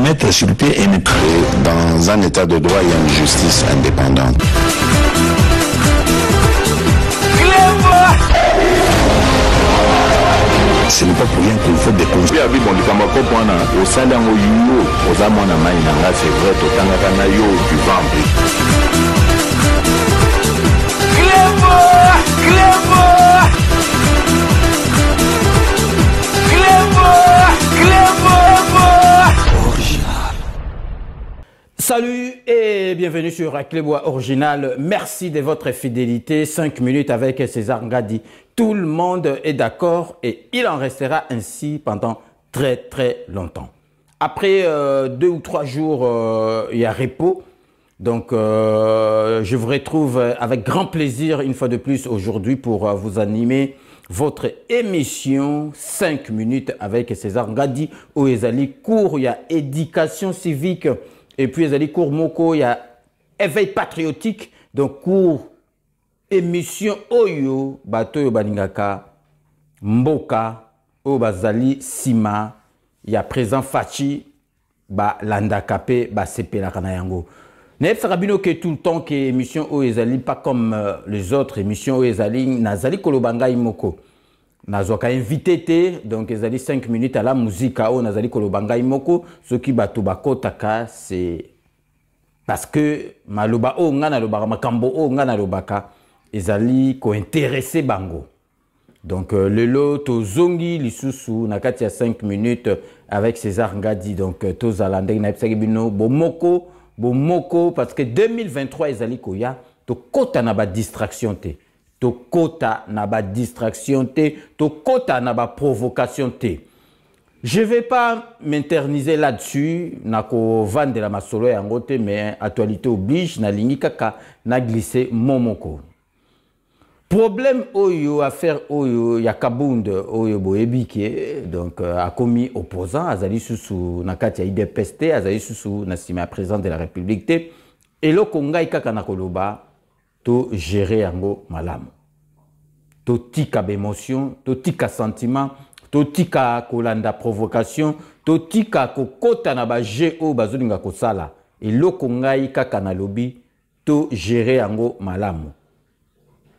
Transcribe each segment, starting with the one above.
mettre sur pied et dans un état de droit, il y a une justice indépendante. Ce n'est pas pour rien qu'il faut des conseils. Salut et bienvenue sur Clébois Original. Merci de votre fidélité. 5 minutes avec César Ngadi. Tout le monde est d'accord et il en restera ainsi pendant très longtemps. Après 2 ou 3 jours, il y a repos. Donc, je vous retrouve avec grand plaisir une fois de plus aujourd'hui pour vous animer votre émission 5 minutes avec César Ngadi. Où il y a cours, il y a éducation civique. Et puis, il y a cours Moko, il y a éveil patriotique. Donc, cours, émission Oyo, Batoyo Baningaka, Mboka, Obazali, Sima, il y a présent Fachi, Landakape, Sepela Kanayango. N'est-ce pas que tout le temps que émission Oyezali, pas comme les autres émissions Oyezali, Nazali Kolobanga Imoko. Nazoka invité, donc ils ont 5 minutes à la musique, Nazali Kolobanga Imoko, ce qui batubako taka, c'est parce que Maloba o ngana lobaka, Makambo o ngana lobaka, ils ont ko intéressé bango. Donc le lot Tozongi Lisusu, nakati ya 5 minutes avec César Ngadi, donc Tozalande, Naipsagibino, Bomoko, parce que 2023 ils ont koya, to kota na ba distraction te. To kota na ba distraction te, to kota na ba provocation te. Je ne vais pas m'interniser là-dessus, nako vendre la masolo ya ngote, mais actualité oblige, na lingi kaka na glisser momoko. Problème oyo, affaire oyo, ya Kabund oyo boebike, donc a commis opposant, azali susu nakati ya IDPST, azali susu na sima président de la République te, et lo kongai kaka na koloba, to gérer yango malamu. To tika d'émotion, to tika sentiment, to tika kolanda provocation, to tika kokota na ba GO bazulinga kosala. Et lo kongai kaka na lobi, to gérer yango malamu.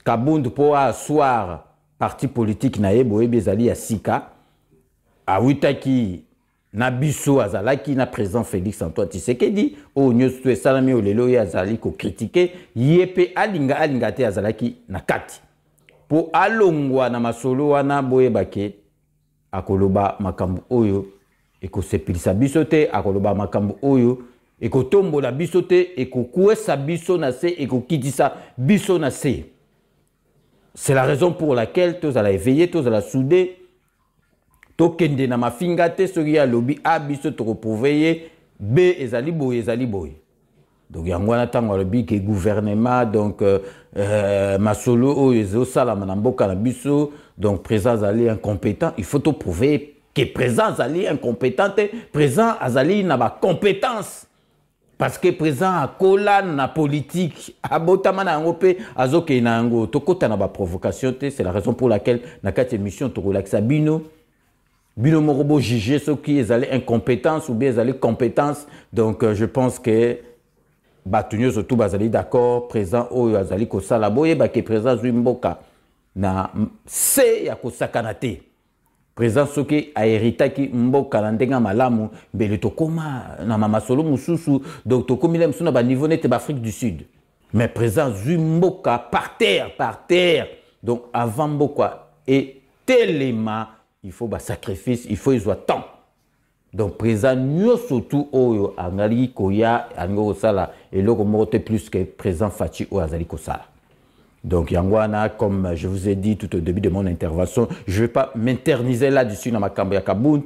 Kabund po asseoir parti politique na yebo ebezali ya sika, awitaki na biso azalaki na président Félix Antoine Tshisekedi o nyosu esalami olelo ya azali ko critiquer yepe alinga te azalaki na kati po alongwa na masolo wana boyebake akoloba makambu oyo ekosepelisa biso te, akoloba makambu oyo ekotombola biso te, ekokuesa biso na se, ekokitisa biso na se. C'est la raison pour laquelle tous allons éveiller, tous allons souder. Tokende na mafinga te soki ya lobi a biso to reprouver B ezali boy. Donc yangwana tango lobi ke gouvernement donc masolo o ezo sala manamboka na biso donc présent azali incompétent, il faut to prouver que présent azali incompétent, présent azali na ba compétence. Parce que présent à kola na politique, à botamana angopé, azoke na ango, tokota na ba provocation, c'est la raison pour laquelle na quatre émissions to relaxa bino morobo juger ceux qui est allé incompétence ou bien ils allé compétence. Donc je pense que batunyo surtout bazali d'accord, présent o azali ko sala boye ba ke présent Zwimboka na se ya ko sakanate. Présent soki a héritaki mboka na ndenga malamu mbele tokoma na mama solo mususu donc tokomi le musuna ba niveau net ba Afrique du Sud. Mais présent Zwimboka par terre. Donc avant Mboka et tellement il faut ba sacrifice, il faut y avoir temps. Donc présent nyo surtout oyo angali koya ango sala et loko mote plus que présent Fachi o azali ko sala. Donc Yangwana, comme je vous ai dit tout au début de mon intervention, je ne vais pas m'interniser là-dessus dans ma Kambia Kaboun.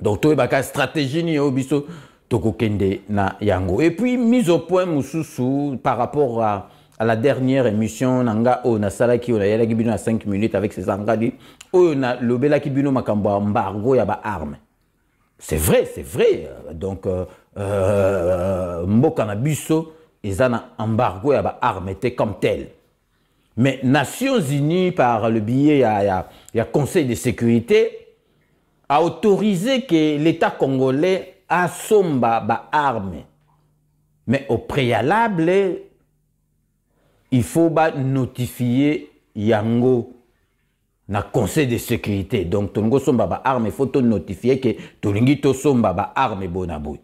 Donc tout est stratégie ni obiso toko kende na yango. Et puis mise au point mususu par rapport à la dernière émission nanga o na sala ki o na yala kibino à 5 minutes avec ses angadi o na lobela kibino makambo embargo ya ba armes. C'est vrai. Donc mboka na biso ezana embargo ya ba armes était comme tel. Mais Nations Unies, par le biais, il y a Conseil de sécurité, a autorisé que l'État congolais asomba ba arme. Mais au préalable, il faut notifier yango na conseil de sécurité. Donc, tongo somba ba arme, il faut te notifier que tolingi to somba ba arme bonaboy.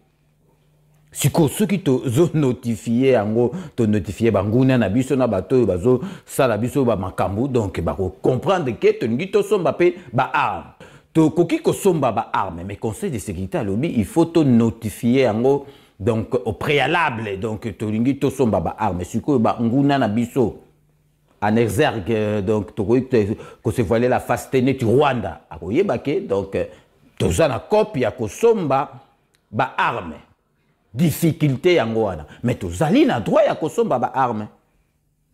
Si ceux qui te notifié yango, te notifié banguna na biso na bato bazo sala biso ba makambu, donc ba comprendre que tolingi to somba pe ba arme. To koki ko somba ba arme, mais conseil de sécurité à lobby, il faut te notifier yango. Donc, au préalable, donc, tolingi to somba ba arme, si ko ba nguna na biso en exergue, donc, que se voilait la face tenue du Rwanda, à Koyebake, donc, toza na copie à kosomba ba arme, difficulté yangoana, mais tozali na droit à kosomba ba arme.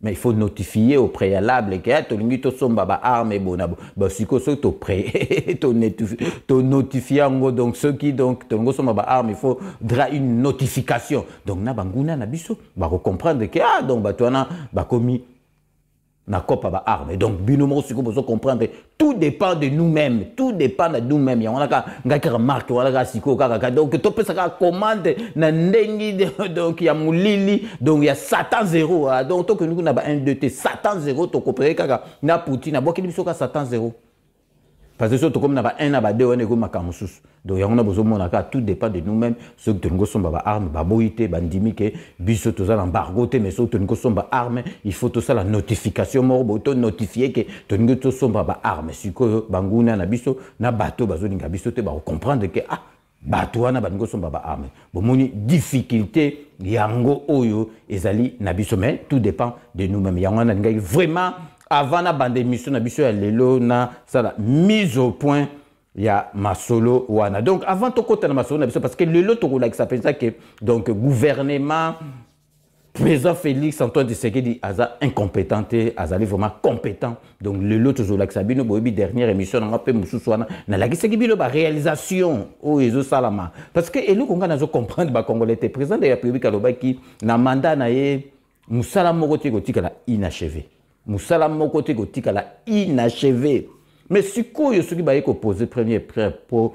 Mais il faut notifier au préalable que tolingi to somba ba arme bonabo. Bah si ko so to pré to notifier ngo donc ceux qui donc tolingo somba ba arme il faudra une notification. Donc na banguna na biso ba comprendre que ah donc ba toana ba komi na kopa ba arme. Donc binomo si ko besoin comprendre tout dépend de nous-mêmes, tout dépend de nous-mêmes. Ya on a ngaki remarque on a siko kaka donc to pesa ka commande na ndengi donc ya mulili donc ya Satan 0 donc to que nous na ba 1 2 t Satan 0 to comprendre kaka na Poutine na boki biso ka Satan 0 parce que surtout comme na ba 1 na ba 2 on est comme makamusus. Donc on a besoin monaka tout dépend de nous-mêmes ceux que nous sommes ba arme ba boité ba ndimi ke biso to za embargo te mais ceux que nous sommes ba arme il faut tout ça la notification morbo to notifier que nous sommes ba arme siko banguna na biso na bato bazo linga biso te ba comprendre que ah bato wana ba ngo somba ba arme bomoni difficulté yango oyo ezali na biso mais tout dépend de nous-mêmes yango na ngai vraiment avant la bande émission na biso ya lelo na ça la mise au point ya masolo wana. Donc avant to kota na masolo na biso parce que lelo to ko like ça pensa que donc gouvernement président Félix Antoine Tshisekedi aza incompétent azali vraiment compétent. Donc lelo to zo like ça bino boyebi dernière émission na pe mususu wana na la giseki bino ba réalisation o ezo salama parce que elo konga na zo comprendre ba congolais te président de la République alobaki na mandat na ye musala moko te kotika la inachevé. Moussala moko te kotika la inachevé. Mais si quoi ce qui va poser première pierre pour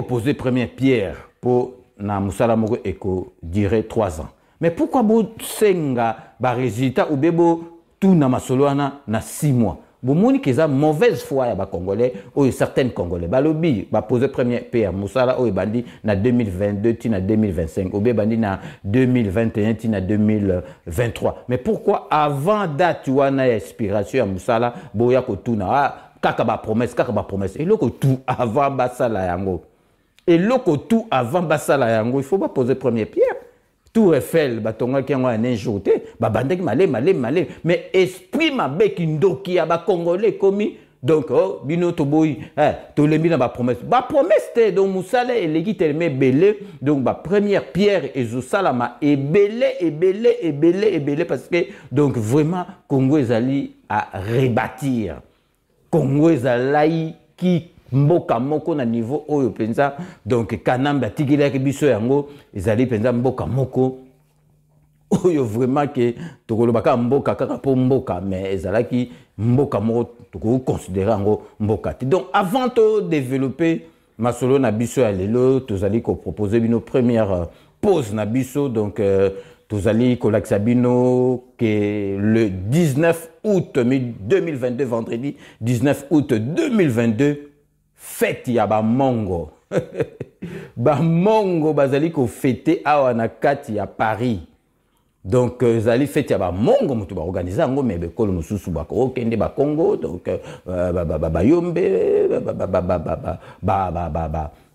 poser première pierre pour na moussala moko eko dirait 3 ans. Mais pourquoi bo senga ba résultat ou bebo tout na masoloana na 6 mois. Bo moni que ça mauvaise foi ya ba congolais ou certains congolais ba lobby ba poser première pierre moussala o bandi na 2022 ti na 2025 ou be bandi na 2021 ti na 2023. Mais pourquoi avant date wana expiration ya moussala boya ko tuna kaka ba promesse et loko tout avant basala yango et loko tout avant basala yango il faut pas poser première pierre. Tout Eiffel batonga ki yango un jour te ba bandeki malé mais esprit mabe ki ndoki ya ba congolais komi donc oh bino to boy to lembi na ba promesse te donc musala eleki teleme belé donc ba première pierre ezosalama ebelé parce que donc vraiment Congo ezali à rebâtir Congo ezali ki mboka moko na niveau oyo penza donc kanamba tigila ke biso yango ezali penza mboka moko oyo vraiment que tokolobaka mboka kaka po mboka mais ezalaki mboka moko toko considérer ngo mboka. Donc avant de développer masolo na biso ya lelo tozali ko proposer bino première pause na biso donc tozali ko laksa bino que le 19 août 2022 vendredi 19 août 2022 fête ya ba mongo ba mongo bazali ko fêter awa na kati ya Paris. Donc zali fête ya ba mongo mutu ba organiser ngo mais bekolo mususu ba ko kende ba Congo donc ba yombe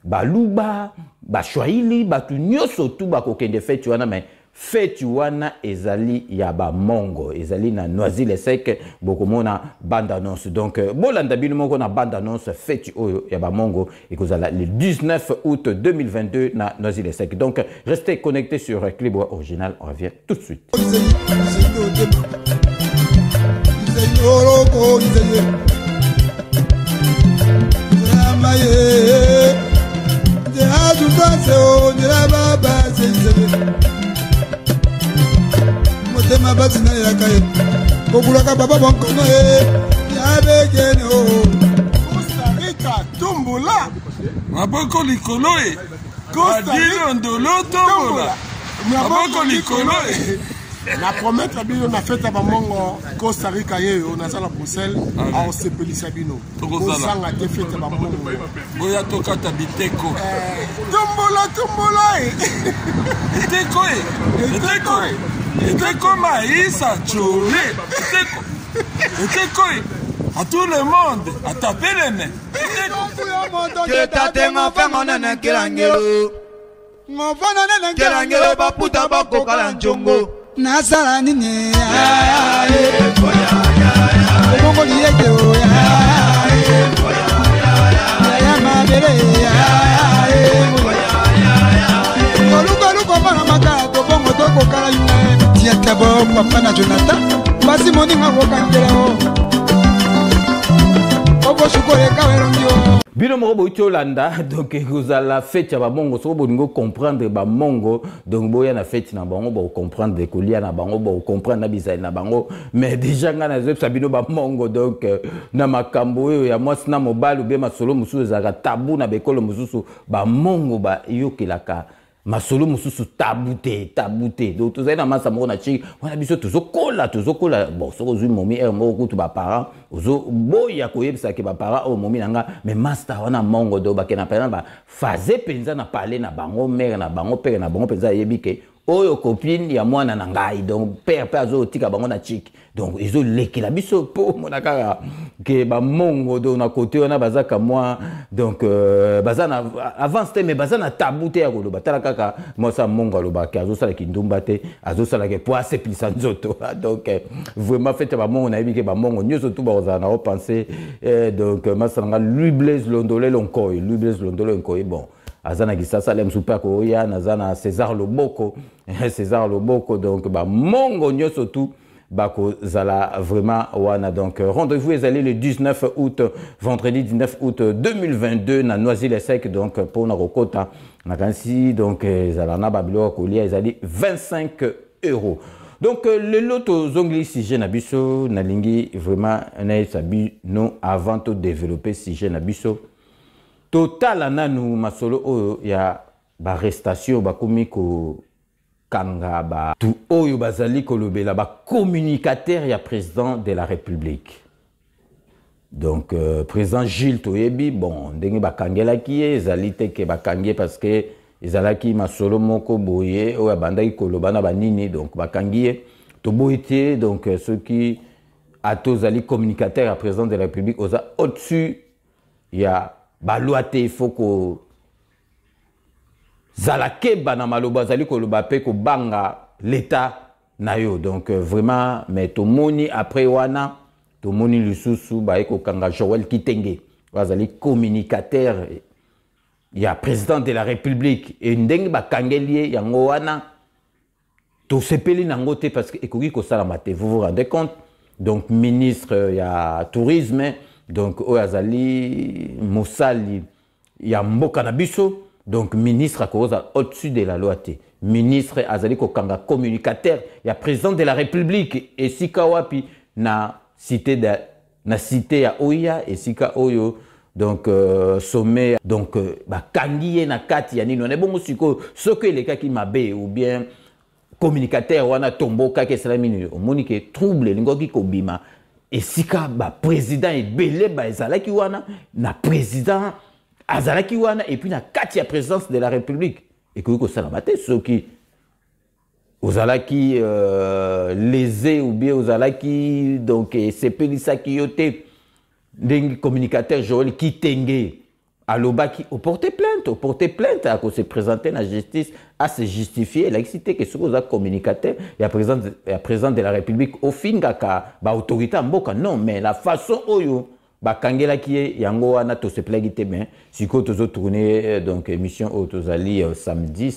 ba luba ba swahili ba tunyoso tu ba ko kende fête wana mais fête wana ezali ya ba mongo ezali na Noisy-le-Sec bokomona bande annonce donc bolanda bino moko na bande annonce fête oyo ya ba mongo ekozala le 19 août 2022 na Noisy-le-Sec. Donc restez connectés sur Clébois Original, on revient tout de suite. Tema batina ya kaye kokulaka baba bonkono ya begeno Costa Rica tumbula maboko likolo Adilo ndolo tombola. Maboko likolo. Na promettre bino na fête ba mongo Costa Rica yeyo na sala Bruxelles a osepelisa bino. Kozanga te fête ba mongo. Boya tokata biteko. Tombola. Eteko maïsa chole. Eteko. À tout le monde, à taper les mains. Que tatenga fengo nene kilangelo. Kilangelo baputa bako kalanchongo. Nasara nini ya Bongo liege o ya mabere ya Luko bana maka to bongo to ko kala yune tia tabo papa na Jonathan basi moni ngako kangela o Obo shukore kawero ndio Bino moko boiti Olanda, donc vous allez la fête ya bamongo, so bolingo comprendre bamongo, donc boya na fête na bango, bo comprendre que kolia na bango, bo comprendre na bizali na bango, mais déjà nga na zep sabino bamongo, donc na makambo ya mwasi na mobali ou bien masolo mususu ezaka tabu na bekolo mususu bamongo ba yokelaka. Masolo mususu tabute. Donc tous na masa moko na chi, wana biso tozokola. Bon, so ozui momi moko tu ba parents, ozo boya koyebisa ke ba parents o momi nanga, mais master wana mongo do ba ke na pena ba faze penza na parler na bango mère na bango père na bango penza yebike. Oyo copine ya mwana na ngai, donc père azo tika bango na chiki. Donc ezo lekela biso po monaka ke ba mongo do na côté wana bazaka moi, donc bazana avance te mais bazana tabute ya koloba tala kaka moi ça mongo loba ke azo sala kindumba te azo sala ke po aseplisa nzoto. Donc vraiment fait ba mongo na yebike ba mongo nyoso tout ba ozana o penser donc masanga lui Blaise Londolé lonkoy bon azana kisasa lem super ko ya nazana César Loboko donc ba mongo nyoso tout bako zala vraiment wana. Donc rendez-vous est allé le 19 août vendredi 19 août 2022 na Noisy-le-Sec, donc pour na Rokota na kansi, donc zala na babilo kolia ezali 25 €. Donc le loto zongli sujet na biso na lingi vraiment na sabi non avant de développer sujet na biso total nanu masolo oyo ya ba arrestation ba komiko kanga ba tu oyo bazali kolobela ba communicateur ya président de la République. Donc président Gilles Toyebi bon ndenge ba kangela ki ezali te ke ba kangie parce que ezalaki masolo moko boye oyo bandaki koloba na banini, donc ba kangie to boyete. Donc ceux qui atozali communicateur ya président de la République oza au-dessus ya ba loi te, il faut que zalake bana maloba zali koloba pe ko banga l'état na yo. Donc vraiment mais to moni après wana to moni lisusu ba eko kanga Joël Kitenge wazali communicateur ya président de la République et ndenge ba kangelier yango wana to sepeli nango te parce que ekoki ko sala mate, vous vous rendez compte. Donc ministre ya tourisme, donc Oyazali Moussali ya mboka na biso, donc ministre à cause au-dessus de la loi. Ministre Azali Kokanga communicateur, ya président de la République et sika wapi na cité ya Oya et sika Oyo, donc sommet, donc ba kangiye na kati ya nino ne bongo siko soke le kaki mabe ou bien communicateur wana tomboka ke salamini o monike trouble lingoki kobima. Et si ba président et belé ba ezalaki wana na président azalaki wana et puis na kati ya présidence de la République et que ko sala maté ceux qui ozalaki lésé ou bien ozalaki donc sepelisa ki yote ndenge communicateur Joël Kitenge alobaki au porter plainte à cause se présenter la justice à se justifier la cité que ce que communicateur il y a président de la République au finga ka ba autorité mboka non mais la façon oyo ba kangela ki yango wana to se plagité mais siko tozo tourner donc émission autozali samedi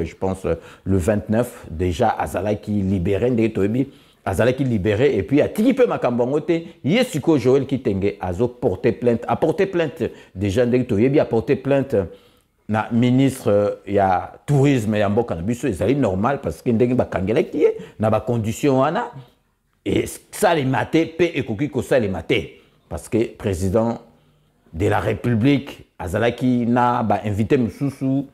je pense le 29 déjà azalaki libéré de tobi azalaki libéré et puis a tiki makambongote yesiko Joël Kitenge azo porter plainte déjà ndenge toyebi a porter plainte na ministre ya tourisme ya mboka na biso ezali normal parce que ndenge bakangela ki na ba condition wana et ça les maté pe ekoki ko ça les maté parce que président de la République azalaki na ba invité mususu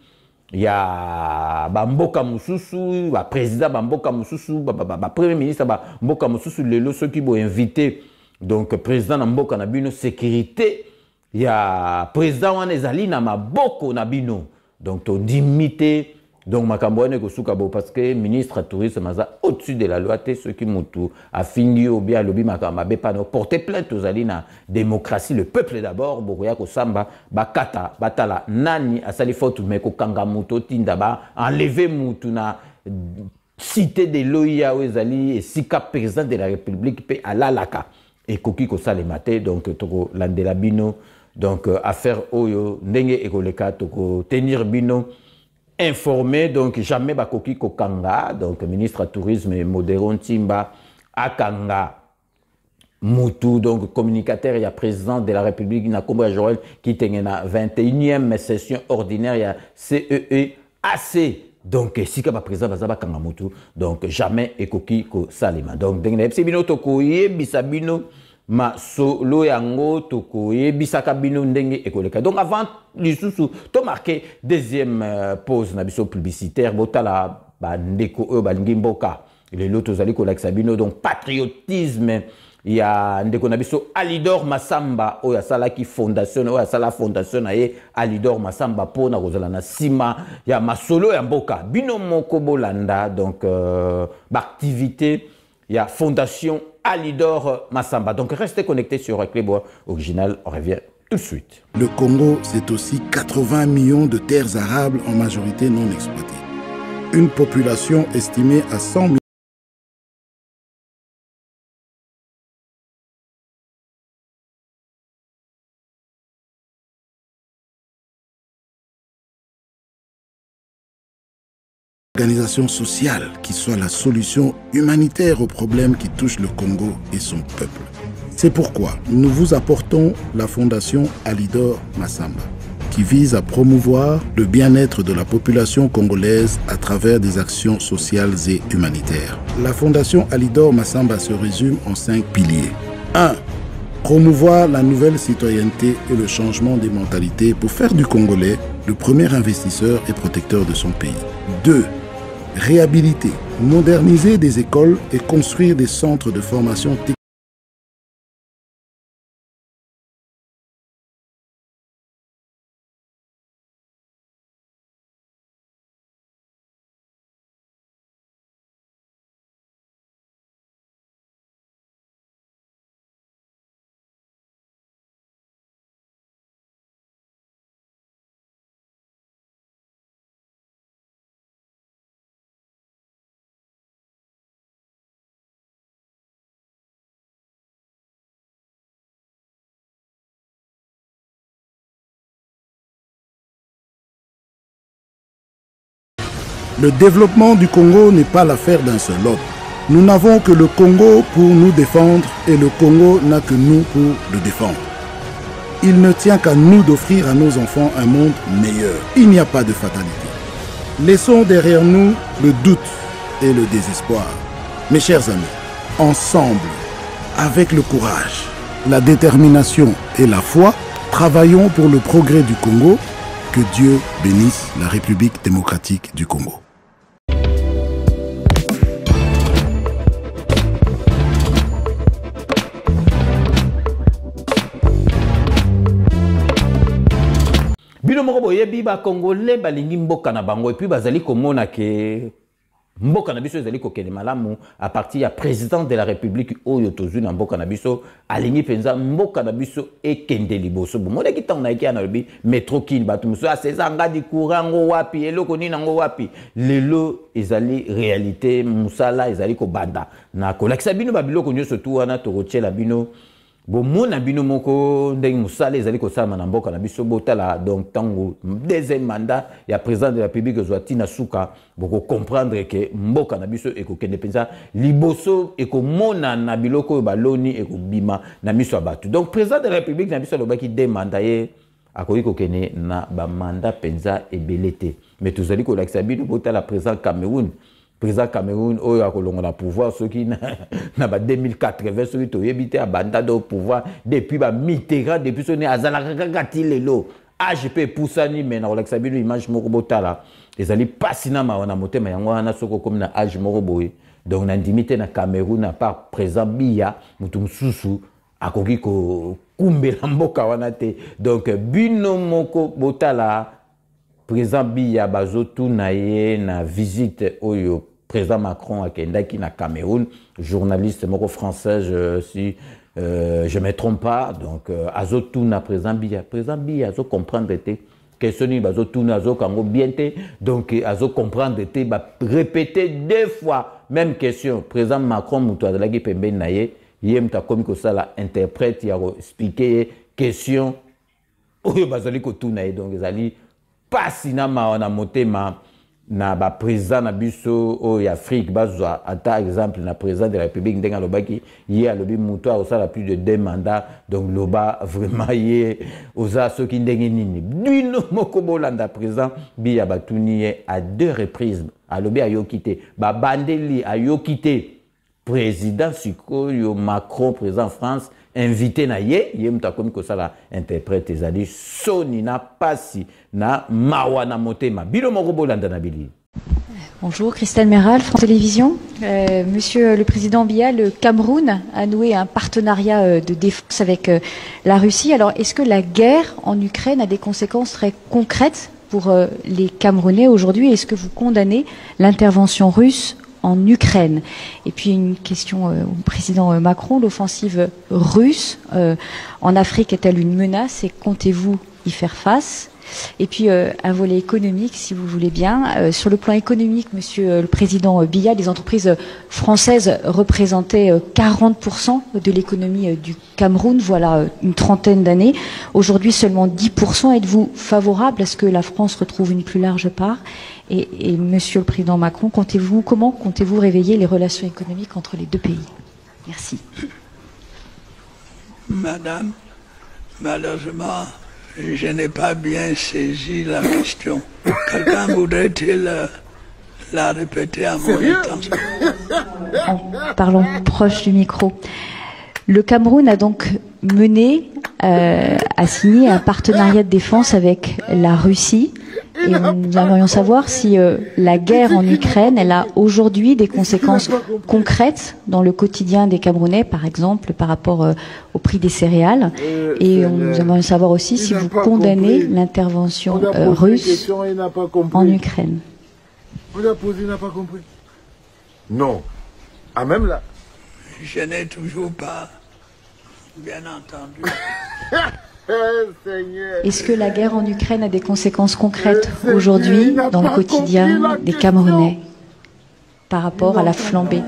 il y a Mboka Moussousou, le président Mboka Moussousou, le premier ministre Mboka Moussousou, ceux qui vont inviter, donc président Mboka Nabino, sécurité, il y a président Wanezali Namaboko Nabino, donc to dimité, donc Makambouane Kosukabo, parce que ministre tourisme maza au-dessus de la loi, ceux qui moutou a fini ou bien lobby Makambabe pas porter plainte aux alina démocratie, le peuple d'abord, Bokoya Kosamba, Bakata, Batala, Nani, Asali Fotu, Meko Kanga Muto, Tindaba, enlever Moutouna, cité de l'OIA Ouezali et Sika président de la République, P. Alalaka, et Koki Kosalemate, donc Toko Landela Bino, donc affaire Oyo, Ndenge Ekoleka, Toko tenir Bino, informé, donc jamais Bakoki Kokanga, donc ministre tourisme et Modéron Timba, Akanga, Moutou, donc communicateur, il y a président de la République, Nakomba Joël, qui était la 21e session ordinaire, il y a CEEAC, donc si ka président Bazaba Kanga Moutou, donc jamais Ekoki Ko Salima. Donc, c'est bino tokoye, bisabino, ma solo yango toko bisaka bino ndenge ekoleka. Donc avant lisusu to marqué deuxième pause na biso publicitaire botala ba ndeko balingi mboka les lotos zali kolakisa bino, donc patriotisme il y a ndeko na biso Alidor Masamba oya sala ki fondation oya sala fondation na ye Alidor Masamba pona kozala na sima ya masolo ya mboka bino moko bolanda, donc ba activité il y a fondation Alidor Masamba. Donc restez connectés sur Clébois Original, on revient tout de suite. Le Congo, c'est aussi 80 millions de terres arables en majorité non exploitées. Une population estimée à 100 millions. Organisation sociale qui soit la solution humanitaire aux problèmes qui touchent le Congo et son peuple. C'est pourquoi nous vous apportons la fondation Alidor Masamba, qui vise à promouvoir le bien-être de la population congolaise à travers des actions sociales et humanitaires. La fondation Alidor Masamba se résume en 5 piliers. 1. Promouvoir la nouvelle citoyenneté et le changement des mentalités pour faire du Congolais le premier investisseur et protecteur de son pays. 2. Réhabiliter, moderniser des écoles et construire des centres de formation technique. Le développement du Congo n'est pas l'affaire d'un seul homme. Nous n'avons que le Congo pour nous défendre et le Congo n'a que nous pour le défendre. Il ne tient qu'à nous d'offrir à nos enfants un monde meilleur. Il n'y a pas de fatalité. Laissons derrière nous le doute et le désespoir. Mes chers amis, ensemble, avec le courage, la détermination et la foi, travaillons pour le progrès du Congo. Que Dieu bénisse la République démocratique du Congo. Bino moko boyebi ba Congolais balingi mboka na bango et puis bazali komona ke mboka na biso ezali kokende malamu à partir ya président de la République oyo tozwi na mboka na biso alingi penza mboka na biso ekende liboso bomona kitango na iki na lobi metro kin batu muso aseza ngadi courango wapi eloko nini ngo wapi lelo ezali réalité musala ezali ko banda na kolakisa bino babiloko nyoso tu wana tokotiela bino bomona bino moko ndenge musala ezali kosala na mboka na biso botala, donc tango deuxième mandat ya président de la République Zwati na suka boko comprendre que mboka na biso ekokende penza liboso ekomona na biloko baloni ekobima na miso abatu. Donc président de la République na biso lobaki deux mandats ye akoki kokene na ba mandat penza ebelete, mais tozali kolakisa bino botala président Cameroun. Président Cameroun, oh, il a pouvoir, ceux qui na 2080, ceux qui ont habité à Banda au pouvoir, depuis Mitterrand, depuis son Azalakati Lelo, AGP poussani mais na relaxa bino image moko botala ezali pasina ma wana motema yango wana soko comme na age moko boye donc na ndimité na Cameroun à part présent Biya mutu mususu akoki ko kumbela mboka wana te donc bino moko botala présent Biya bazotu na ye na visite oyo président Macron akendaki na Cameroun journaliste moko français si je me trompe pas donc azotu na président Biya azo comprendre te question ni bazotu na azo kango bien te donc azo comprendre te ba répéter 2 fois même question président Macron mutu azalaki pembeni na ye yemta komi ko sala interprète ya expliquer question oyo bazali ko tuna ye donc ezali pasina ma na motema na ba président na biso o ya Afrique bazwa ata exemple na président de la République ndenga lobaki ye alobi mutu a sala plus de 2 mandats donc loba vraiment ye oza soki ndenge nini bino moko bolanda président Biya batuni ye à 2 reprises alobi ayokite ba bandeli ayokite président sikoyo Macron président France invité na ye mutakomi ko sala interprète ezali soni na pasi na mawa na motema bino moko bolanda na bili. Bonjour, Christelle Méral, France Télévisions. Monsieur le Président Biya, le Cameroun a noué un partenariat de défense avec la Russie. Alors, est-ce que la guerre en Ukraine a des conséquences très concrètes pour les Camerounais aujourd'hui? Est-ce que vous condamnez l'intervention russe en Ukraine? Et puis une question au président Macron, l'offensive russe en Afrique est-elle une menace et comptez-vous y faire face? Et puis un volet économique, si vous voulez bien. Sur le plan économique, monsieur le président Biya, les entreprises françaises représentaient 40% de l'économie du Cameroun, voilà une trentaine d'années. Aujourd'hui, seulement 10%. Êtes-vous favorable à ce que la France retrouve une plus large part? Et monsieur le président Macron, comment comptez-vous réveiller les relations économiques entre les 2 pays? Merci. Madame, malheureusement, je n'ai pas bien saisi la question. Quelqu'un voudrait-il la répéter à mon intention? En parlant proche du micro. Le Cameroun a donc a signé un partenariat de défense avec la Russie. Et nous aimerions savoir si la guerre en Ukraine, elle a aujourd'hui des conséquences concrètes dans le quotidien des Camerounais, par exemple, par rapport au prix des céréales. Et nous aimerions savoir aussi si vous condamnez l'intervention russe en Ukraine. Vous la posé, il n'a pas compris. Non. Ah, même là. Je n'ai toujours pas bien entendu. Est-ce que la guerre en Ukraine a des conséquences concrètes aujourd'hui dans le quotidien des Camerounais par rapport à la flambée?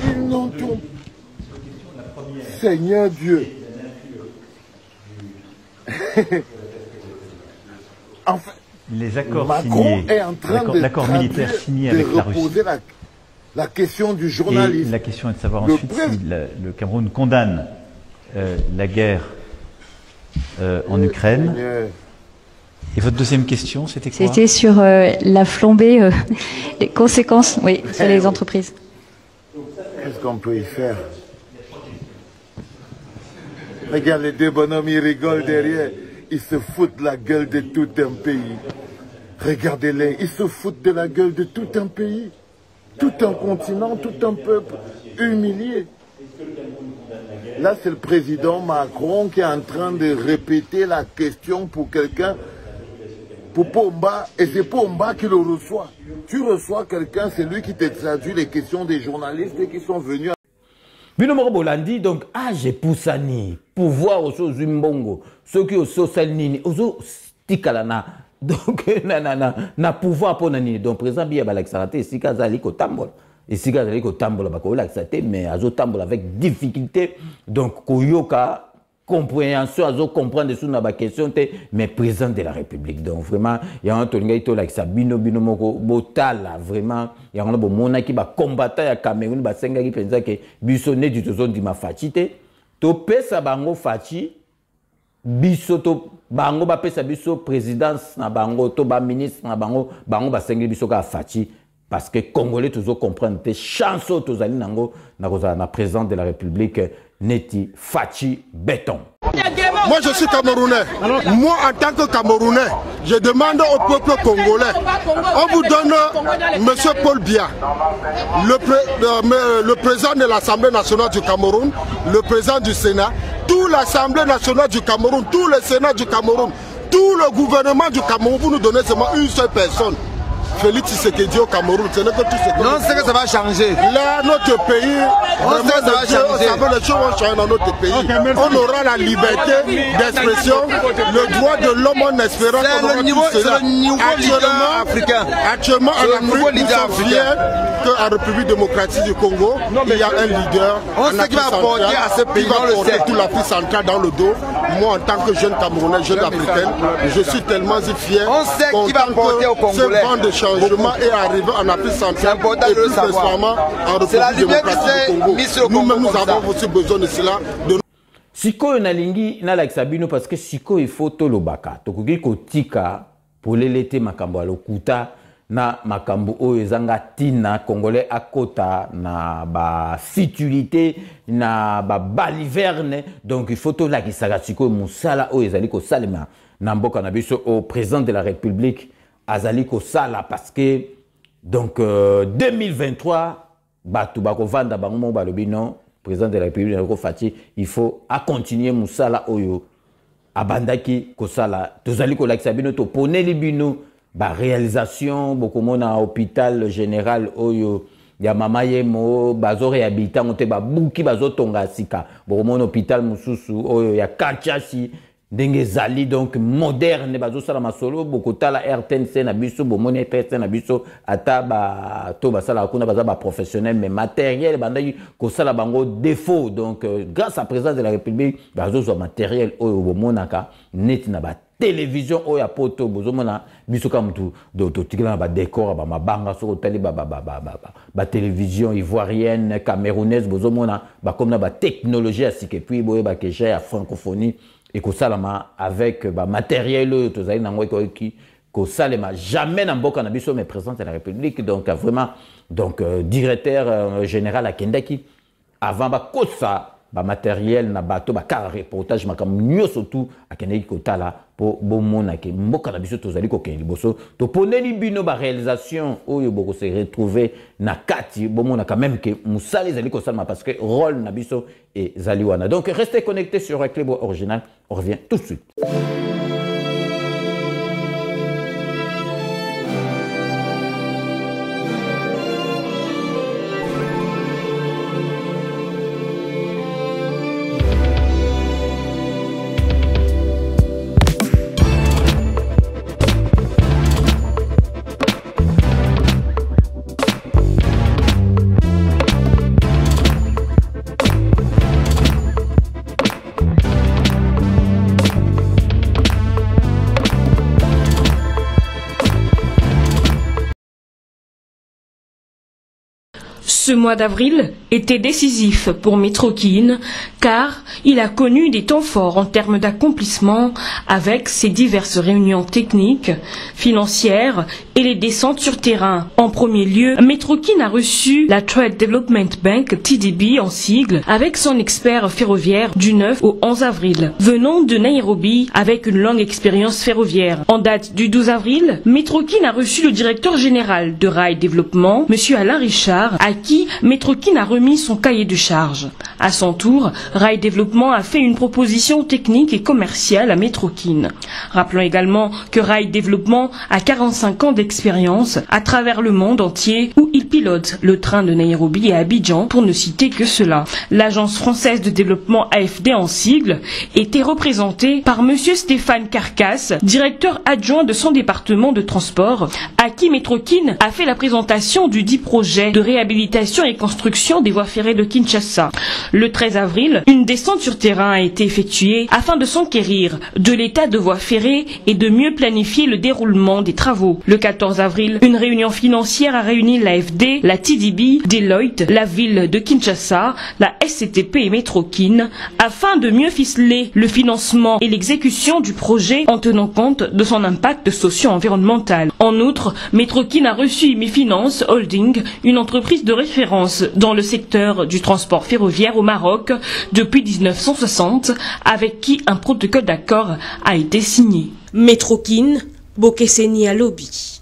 Ils n'entendent. Seigneur Dieu. Enfin, les accords Macron signés, est en train l'accord militaire signé avec la Russie. La question du journaliste. Et la question est de savoir ensuite si le Cameroun condamne la guerre en Ukraine. Et votre deuxième question, c'était quoi? C'était sur la flambée, les conséquences, oui, sur les entreprises. Qu'est-ce qu'on peut y faire? Regarde, les 2 bonhommes, ils rigolent derrière. Ils se foutent de la gueule de tout un pays. Regardez-les, ils se foutent de la gueule de tout un pays. Tout un continent, tout un peuple humilié. Là, c'est le président Macron qui est en train de répéter la question pour quelqu'un, pour Pomba, et c'est Pomba qui le reçoit. Tu reçois quelqu'un, c'est lui qui te traduit les questions des journalistes qui sont venus. Binomoro Bolandi, donc, j'ai poussani, pouvoir au Zimbongo, ceux qui au Sosalnini, au Stikalana, donc, na pouvoir pour nani. Donc, président Biya Balaksarate, si Kazali Kotambola. Et si Kazali Kotambola, Balaksarate, mais Azo Tambola avec difficulté. Donc, Koyoka, compréhension, Azo comprendre sous la question, mais président de la République. Donc, vraiment, il y a un tongaito like ça, Binomoko, Botala, vraiment, il y a un mona qui va combattre à Cameroun, Basenga qui pense que Bissonné du Tozon di Mafachite, Topé Sabango Fachi, Bisoto bango ba pesa biso présidence na bango to ba ministre na bango basengi biso ka fachi parce que congolais toujours comprendre des chansons tozali nango na président de la République neti fachi béton. Moi, je suis Camerounais. Moi, en tant que Camerounais, je demande au peuple congolais, on vous donne M. Paul Biya, le président de l'Assemblée nationale du Cameroun, le président du Sénat, toute l'Assemblée nationale du Cameroun, tout le Sénat du Cameroun, tout le gouvernement du Cameroun, vous nous donnez seulement une seule personne. Félix Tshisekedi au Cameroun, ce n'est que tout ce que... Non, c'est que ça va changer. Là, notre pays, on sait que ça va changer. Les choses vont changer dans notre pays. On aura la liberté d'expression, le droit de l'homme en espérant qu'on aura tout cela. Africain. Actuellement, en Afrique, nous sommes fiers qu'en République démocratique du Congo, il y a un leader. On sait qu'il va apporter à ce pays, on le sait. Toute l'Afrique centrale dans le dos. Moi, en tant que jeune Camerounais, jeune Africain, je suis tellement fier. On sait qu'il va apporter au Congolais. Changement est arrivé en Afrique centrale et plus spécialement en République démocratique du Congo. Nous-mêmes, nous avons aussi besoin de cela. Siko nalingi na la sabino parce que siko il faut to lobaka. Tokugi kotika pour l'été makambo lokuta na makambo o ezanga tina congolais akota na ba futilité na ba baliverne donc il faut to la kisaka siko musala o ezali ko salema na mboka na biso au président de la République Azali Kosala parce que donc 2023 batu bako vanda bango balobino président de la République Fati il faut à continuer musala oyo abandaki Kosala tozali ko lakisa bino to poneli bino ba réalisation bokomona hôpital général oyo ya mama yemo bazo réhabiliter ngote ba buki bazo tonga sika bokomona hôpital mususu oyo ya Kachasi ndenge zali donc moderne bazo sala masolo bokotala RTNC na biso bomone RTNC na biso ata ba to basala kuna baza ba professionnel mais matériel bandaki ko sala bango défaut donc grâce à la présidence de la République bazo so matériel oyo bomonaka net na ba télévision oyo poto bozomona biso ka mutu do tikela ba décor ba mabanga so tali ba télévision ivoirienne camerounaise bozomona ba comme na ba technologie asike puis boye ba que j'ai à francophonie et que salama avec bah, matériel tozali nango ki ko salema jamais na mboka na biso mais président de la République donc vraiment donc directeur général à Kendaki avant ba kosa ba matériel na bato ba car reportage makam nyo surtout à Kendaki kotala po bomona ke mboka na biso tozali ko kendi boso to poneli bino ba réalisation oyo boko se retrouver na kati bomona quand même que musali zali ko salama parce que rôle na biso et zaliwana donc restez connectés sur Clébo Original, on revient tout de suite. Ce mois d'avril était décisif pour Métrokin car il a connu des temps forts en termes d'accomplissement avec ses diverses réunions techniques, financières et les descentes sur terrain. En premier lieu, Métrokin a reçu la Trade Development Bank TDB en sigle avec son expert ferroviaire du 9 au 11 avril. Venant de Nairobi avec une longue expérience ferroviaire. En date du 12 avril, Métrokin a reçu le directeur général de Rail Développement, M. Alain Richard, à qui Métrokin a remis son cahier de charges. À son tour, Rail Développement a fait une proposition technique et commerciale à Métrokin. Rappelons également que Rail Développement a 45 ans d'expérience à travers le monde entier où il pilote le train de Nairobi à Abidjan pour ne citer que cela. L'agence française de développement AFD en sigle était représentée par M. Stéphane Carcasse, directeur adjoint de son département de transport, à qui Métrokin a fait la présentation du dit projet de réhabilitation et construction des voies ferrées de Kinshasa. Le 13 avril, une descente sur terrain a été effectuée afin de s'enquérir de l'état de voies ferrées et de mieux planifier le déroulement des travaux. Le 14 avril, une réunion financière a réuni l'AFD, la TDB, Deloitte, la ville de Kinshasa, la SCTP et Métrokin afin de mieux ficeler le financement et l'exécution du projet en tenant compte de son impact socio-environnemental. En outre, Métrokin a reçu Imifinance Holding, une entreprise de référence référence dans le secteur du transport ferroviaire au Maroc depuis 1960, avec qui un protocole d'accord a été signé. Métrokin, Bokeseni à Lobby.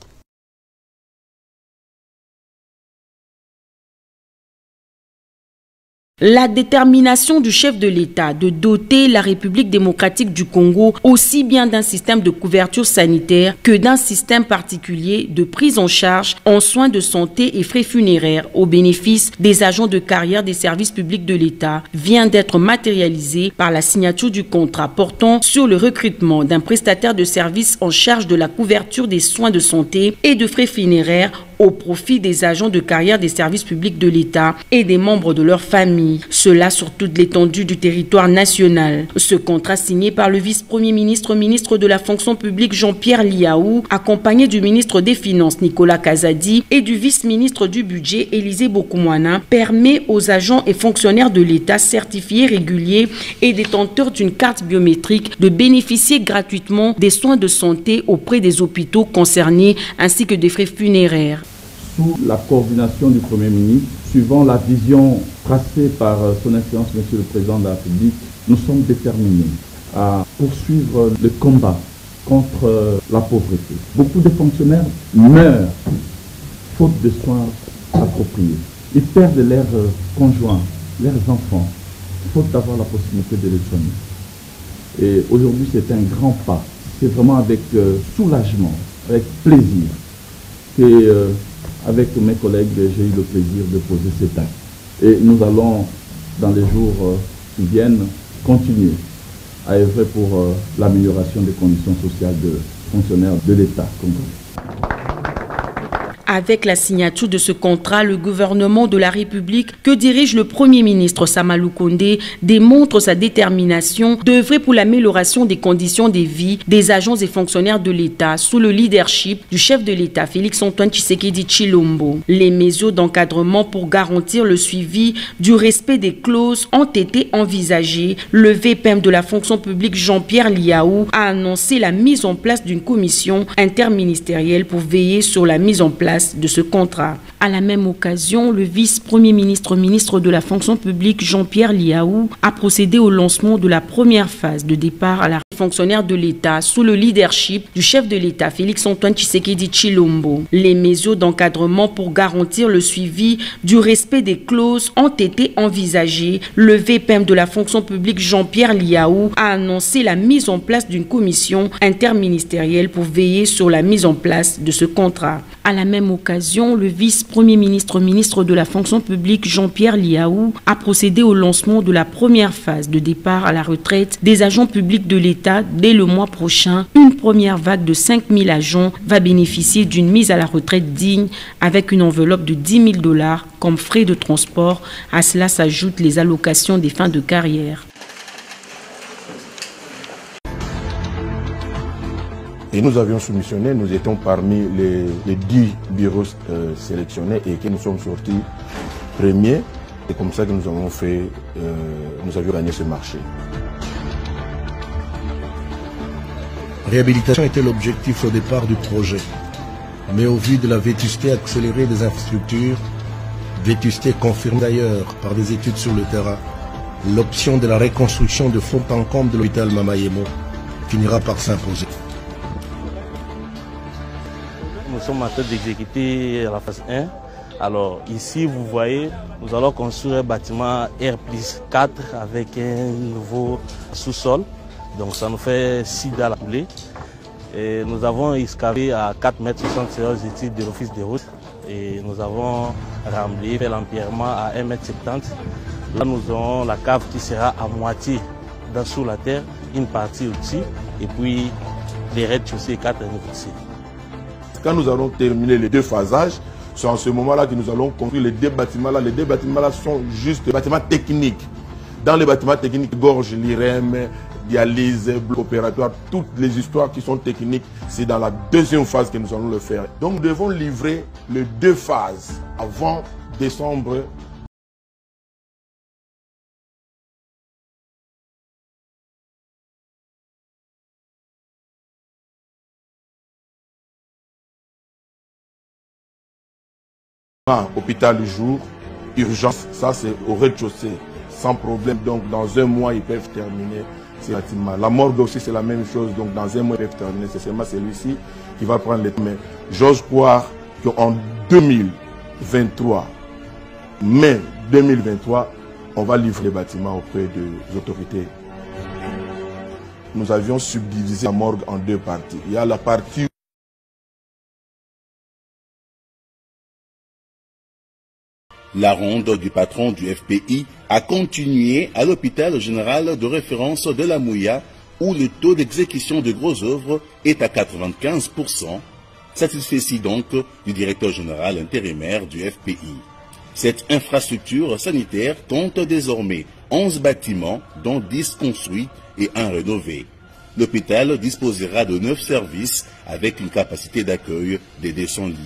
La détermination du chef de l'État de doter la République démocratique du Congo aussi bien d'un système de couverture sanitaire que d'un système particulier de prise en charge en soins de santé et frais funéraires au bénéfice des agents de carrière des services publics de l'État vient d'être matérialisée par la signature du contrat portant sur le recrutement d'un prestataire de services en charge de la couverture des soins de santé et de frais funéraires au profit des agents de carrière des services publics de l'État et des membres de leur famille. Cela sur toute l'étendue du territoire national. Ce contrat signé par le vice-premier ministre, ministre de la fonction publique Jean-Pierre Liaou, accompagné du ministre des Finances Nicolas Kazadi et du vice-ministre du budget Élisée Bokoumouana, permet aux agents et fonctionnaires de l'État certifiés réguliers et détenteurs d'une carte biométrique de bénéficier gratuitement des soins de santé auprès des hôpitaux concernés ainsi que des frais funéraires. Sous la coordination du Premier ministre, suivant la vision tracée par son Excellence Monsieur le Président de la République, nous sommes déterminés à poursuivre le combat contre la pauvreté. Beaucoup de fonctionnaires meurent faute de soins appropriés. Ils perdent leurs conjoints, leurs enfants, faute d'avoir la possibilité de les soigner. Et aujourd'hui, c'est un grand pas. C'est vraiment avec soulagement, avec plaisir que avec mes collègues, j'ai eu le plaisir de poser cet acte. Et nous allons, dans les jours qui viennent, continuer à œuvrer pour l'amélioration des conditions sociales de fonctionnaires de l'État congolais. Avec la signature de ce contrat, le gouvernement de la République que dirige le Premier ministre Samalou Kondé démontre sa détermination d'œuvrer pour l'amélioration des conditions de vie des agents et fonctionnaires de l'État sous le leadership du chef de l'État Félix-Antoine Tshisekedi Tshilombo. Les mesures d'encadrement pour garantir le suivi du respect des clauses ont été envisagées. Le VPM de la fonction publique Jean-Pierre Liaou a annoncé la mise en place d'une commission interministérielle pour veiller sur la mise en place de ce contrat. À la même occasion, le vice-premier ministre, ministre de la fonction publique Jean-Pierre Liaou a procédé au lancement de la première phase de départ à la fonctionnaire de l'État sous le leadership du chef de l'État Félix-Antoine Tshisekedi Tshilombo. Les mesures d'encadrement pour garantir le suivi du respect des clauses ont été envisagées. Le VPM de la fonction publique Jean-Pierre Liaou a annoncé la mise en place d'une commission interministérielle pour veiller sur la mise en place de ce contrat. À la même occasion, le vice-premier ministre, ministre de la fonction publique Jean-Pierre Liaou a procédé au lancement de la première phase de départ à la retraite des agents publics de l'État dès le mois prochain. Une première vague de 5000 agents va bénéficier d'une mise à la retraite digne avec une enveloppe de 10 000 $ comme frais de transport. À cela s'ajoutent les allocations des fins de carrière. Et nous avions soumissionné, nous étions parmi les 10 bureaux sélectionnés et que nous sommes sortis premiers. C'est comme ça que nous avons fait, nous avions gagné ce marché. Réhabilitation était l'objectif au départ du projet. Mais au vu de la vétusté accélérée des infrastructures, vétusté confirmée d'ailleurs par des études sur le terrain, l'option de la reconstruction de fond en comble de l'hôpital Mamayemo finira par s'imposer. Nous sommes en train d'exécuter la phase 1. Alors ici, vous voyez, nous allons construire un bâtiment R+4 avec un nouveau sous-sol. Donc ça nous fait 6 dalles à couler. Et nous avons excavé à 4,60 m les études de l'office des routes. Et nous avons remblayé, fait l'empierrement à 1,70 m. Là, nous aurons la cave qui sera à moitié sous la terre, une partie au-dessus, et puis les rez-de-chaussée 4 au-dessus. Quand nous allons terminer les deux phasages, c'est en ce moment-là que nous allons construire les deux bâtiments-là. Les deux bâtiments-là sont juste des bâtiments techniques. Dans les bâtiments techniques, gorge, l'IREM, dialyse, bloc opératoire, toutes les histoires qui sont techniques, c'est dans la deuxième phase que nous allons le faire. Donc nous devons livrer les deux phases avant décembre. Hôpital du jour, urgence, ça c'est au rez-de-chaussée, sans problème. Donc dans un mois, ils peuvent terminer ces bâtiments. La morgue aussi, c'est la même chose. Donc dans un mois, ils peuvent terminer. C'est seulement celui-ci qui va prendre les... Mais j'ose croire qu'en 2023, mai 2023, on va livrer les bâtiments auprès des autorités. Nous avions subdivisé la morgue en deux parties. Il y a la partie... La ronde du patron du FPI a continué à l'hôpital général de référence de la Mouya, où le taux d'exécution de grosses œuvres est à 95%, satisfait donc du directeur général intérimaire du FPI. Cette infrastructure sanitaire compte désormais 11 bâtiments, dont 10 construits et 1 rénové. L'hôpital disposera de 9 services avec une capacité d'accueil de 200 lits.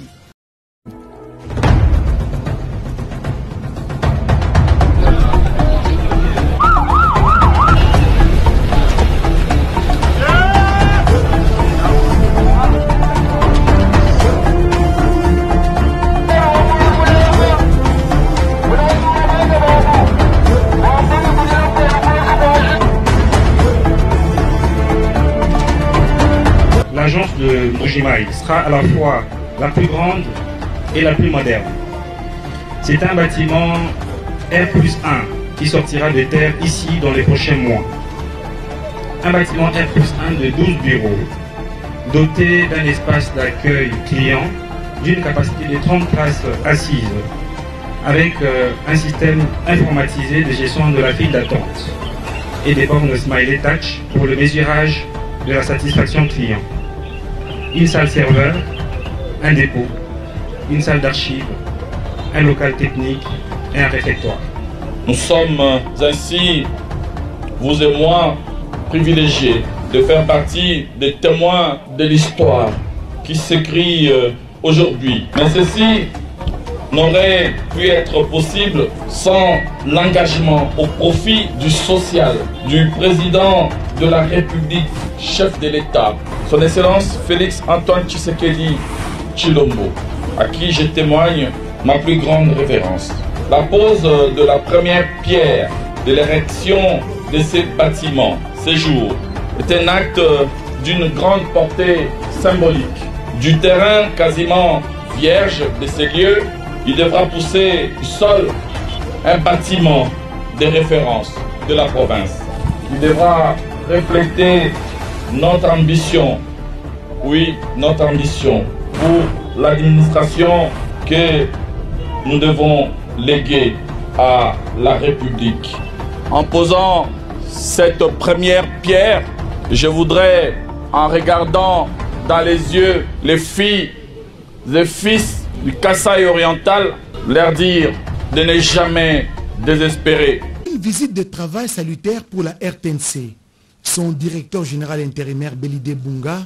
L'agence de Bujimaï sera à la fois la plus grande et la plus moderne. C'est un bâtiment R+1 qui sortira de terre ici dans les prochains mois. Un bâtiment R+1 de 12 bureaux, doté d'un espace d'accueil client, d'une capacité de 30 places assises, avec un système informatisé de gestion de la file d'attente et des bornes Smiley Touch pour le mesurage de la satisfaction client. Une salle serveur, un dépôt, une salle d'archives, un local technique et un réfectoire. Nous sommes ainsi, vous et moi, privilégiés de faire partie des témoins de l'histoire qui s'écrit aujourd'hui. Mais ceci n'aurait pu être possible sans l'engagement au profit du social du président de la République, chef de l'État, son Excellence Félix Antoine Tshisekedi Tshilombo, à qui je témoigne ma plus grande révérence. La pose de la première pierre de l'érection de ces bâtiments, ces jours, est un acte d'une grande portée symbolique. Du terrain quasiment vierge de ces lieux, il devra pousser du sol un bâtiment de référence de la province. Il devra refléter notre ambition, oui, notre ambition pour l'administration que nous devons léguer à la République. En posant cette première pierre, je voudrais, en regardant dans les yeux les filles et fils du Kasaï oriental, leur dire de ne jamais désespérer. Une visite de travail salutaire pour la RTNC. Son directeur général intérimaire Belidé Bunga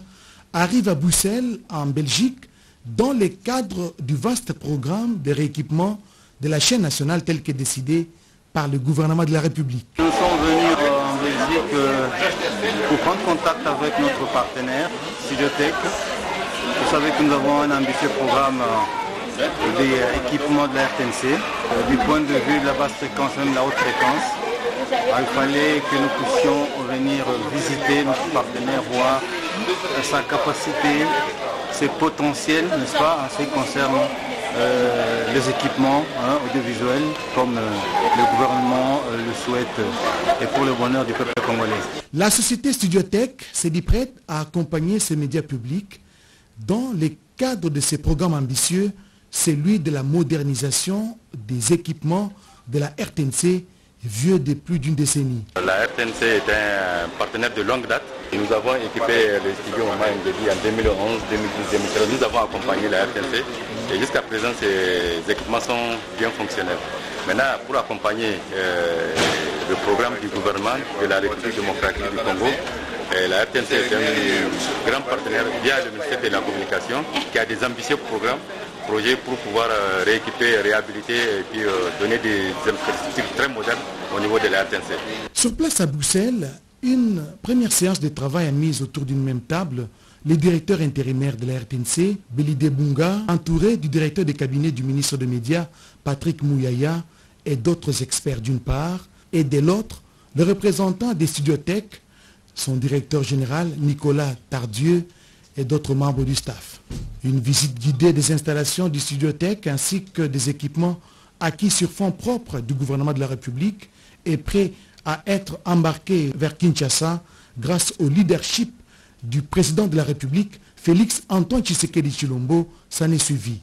arrive à Bruxelles, en Belgique, dans le cadre du vaste programme de rééquipement de la chaîne nationale tel que décidé par le gouvernement de la République. Nous sommes venus en Belgique pour prendre contact avec notre partenaire, Studiotech. Vous savez que nous avons un ambitieux programme d'équipement de la RTNC. Du point de vue de la basse fréquence, même la haute fréquence, il fallait que nous puissions venir visiter notre partenaire, voir sa capacité, ses potentiels, n'est-ce pas, en ce qui concerne les équipements audiovisuels, comme le gouvernement le souhaite, et pour le bonheur du peuple congolais. La société Studiotech s'est dit prête à accompagner ces médias publics dans le cadre de ces programmes ambitieux, celui de la modernisation des équipements de la RTNC, vieux de plus d'une décennie. La RTNC est un partenaire de longue date. Nous avons équipé le studio Mama Ndeli en 2011, 2012, 2013. Nous avons accompagné la RTNC et jusqu'à présent ces équipements sont bien fonctionnels. Maintenant, pour accompagner le programme du gouvernement de la République démocratique du Congo, la RTNC est un grand partenaire via le ministère de la Communication qui a des ambitieux projets pour pouvoir rééquiper, réhabiliter et puis donner des infrastructures très modernes au niveau de la RTNC. Sur place à Bruxelles, une première séance de travail a mise autour d'une même table le directeur intérimaire de la RTNC, Belidé Bunga, entouré du directeur de cabinet du ministre des Médias, Patrick Mouyaya, et d'autres experts d'une part, et de l'autre, le représentant des Studiothèques, son directeur général, Nicolas Tardieu, et d'autres membres du staff. Une visite guidée des installations du Studiothèque ainsi que des équipements acquis sur fonds propres du gouvernement de la République est prêt à être embarqué vers Kinshasa grâce au leadership du président de la République, Félix Antoine Tshisekedi Tshilombo, s'en est suivi.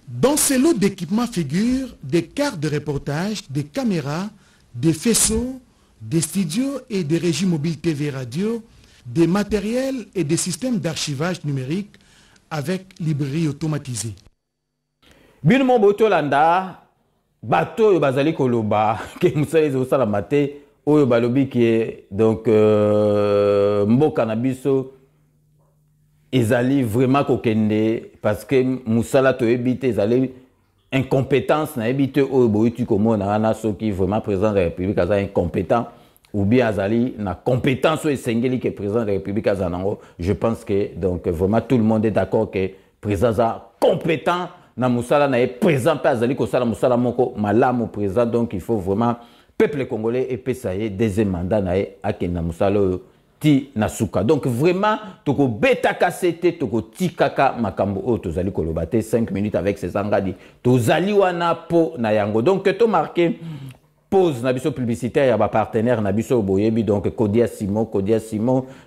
Dans ces lots d'équipements figurent des cartes de reportage, des caméras, des faisceaux, des studios et des régies mobiles TV radio, des matériels et des systèmes d'archivage numérique avec librairie automatisée. Bino Botolanda, bateau bazali koloba, ke musali zo sala mate, oyo balobi ki donc mboka na biso ezali vraiment kokende parce que musala to ebite ezali incompétence na ebite oyo boyitu komona na soki vraiment président de la République aza incompétent ou bien azali na compétence ou esengeli que président de la République azanango. Je pense que donc vraiment tout le monde est d'accord que président za compétent na musala na président pe azali ko sala musala moko malamu président, donc il faut vraiment peuple congolais et pesaye deuxième mandat na akena musala ti nasuka. Donc vraiment toko beta kasete toko tikaka makambo o tozali kolobate 5 minutes avec ces angadi tozali wana po na yango. Donc to marqué pause nabiso publicitaire ya ba partenaire nabiso boyebi donc Kodia Simon